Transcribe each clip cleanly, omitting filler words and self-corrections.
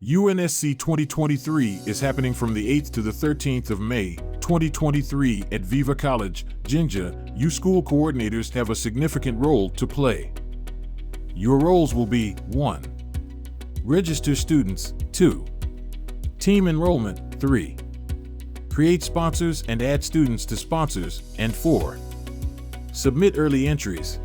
UNSC 2023 is happening from the 8th to the 13th of May, 2023 at Viva College, Jinja. You school coordinators have a significant role to play. Your roles will be 1. Register students, 2. Team enrollment, 3. Create sponsors and add students to sponsors, and 4. Submit early entries.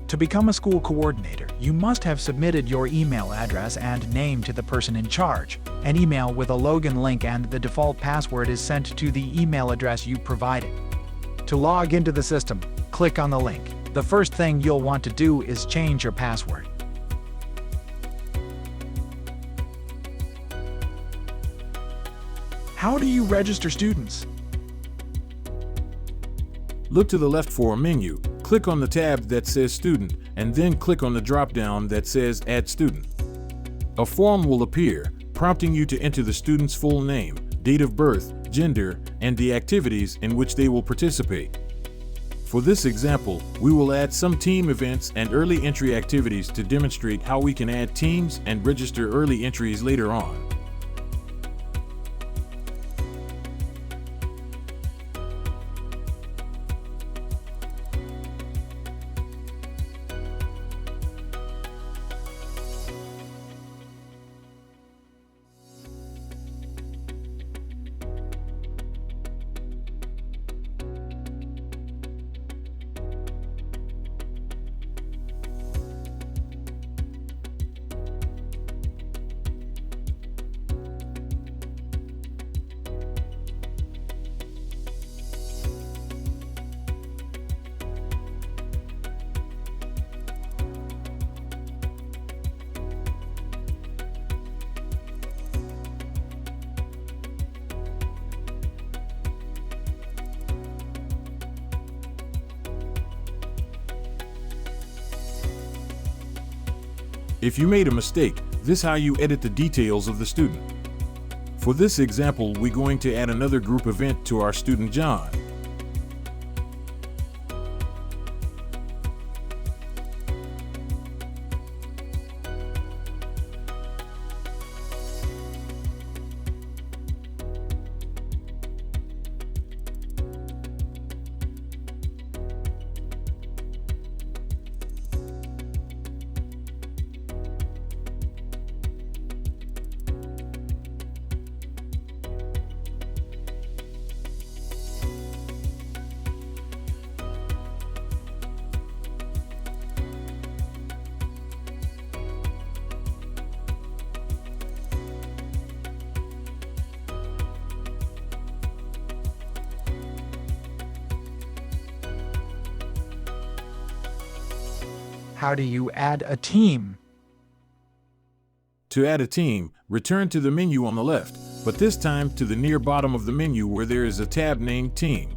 To become a school coordinator, you must have submitted your email address and name to the person in charge. An email with a login link and the default password is sent to the email address you provided. To log into the system, click on the link. The first thing you'll want to do is change your password. How do you register students? Look to the left for a menu. Click on the tab that says Student, and then click on the drop-down that says Add Student. A form will appear, prompting you to enter the student's full name, date of birth, gender, and the activities in which they will participate. For this example, we will add some team events and early entry activities to demonstrate how we can add teams and register early entries later on. If you made a mistake, this is how you edit the details of the student. For this example, we're going to add another group event to our student John. How do you add a team? To add a team, return to the menu on the left, but this time to the near bottom of the menu where there is a tab named Team.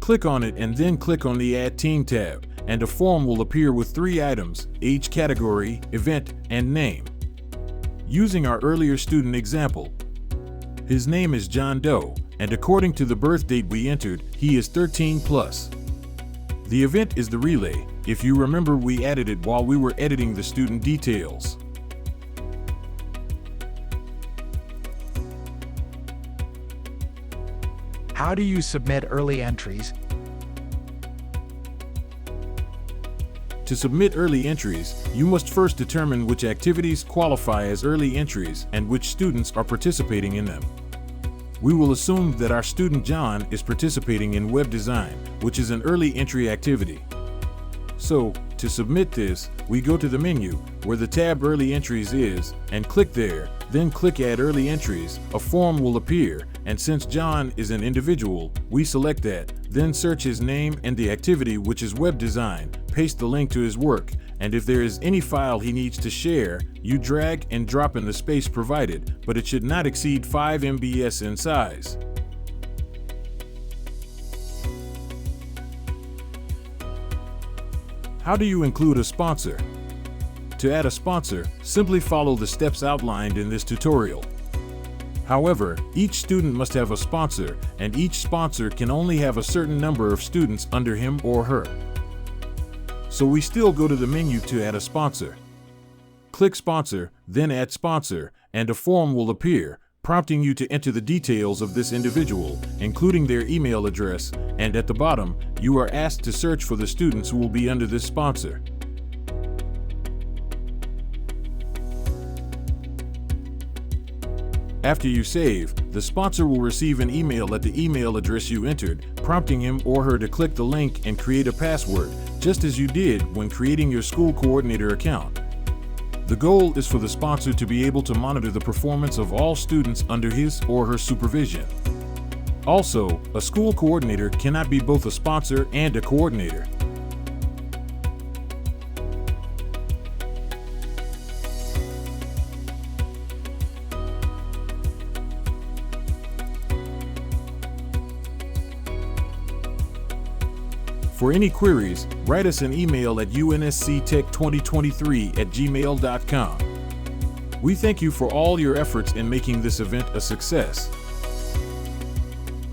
Click on it and then click on the Add Team tab, and a form will appear with 3 items: age category, event, and name. Using our earlier student example, his name is John Doe, and according to the birth date we entered, he is 13 plus. The event is the relay. If you remember, we added it while we were editing the student details. How do you submit early entries? To submit early entries, you must first determine which activities qualify as early entries and which students are participating in them. We will assume that our student John is participating in web design, which is an early entry activity. So, to submit this, we go to the menu, where the tab Early Entries is, and click there, then click Add Early Entries. A form will appear, and since John is an individual, we select that, then search his name and the activity, which is web design, paste the link to his work, and if there is any file he needs to share, you drag and drop in the space provided, but it should not exceed 5 MB in size. How do you include a sponsor? To add a sponsor, simply follow the steps outlined in this tutorial. However, each student must have a sponsor, and each sponsor can only have a certain number of students under him or her. So we still go to the menu to add a sponsor. Click Sponsor, then Add Sponsor, and a form will appear, prompting you to enter the details of this individual, including their email address, and at the bottom, you are asked to search for the students who will be under this sponsor. After you save, the sponsor will receive an email at the email address you entered, prompting him or her to click the link and create a password, just as you did when creating your school coordinator account. The goal is for the sponsor to be able to monitor the performance of all students under his or her supervision. Also, a school coordinator cannot be both a sponsor and a coordinator. For any queries, write us an email at unsctech2023@gmail.com. We thank you for all your efforts in making this event a success.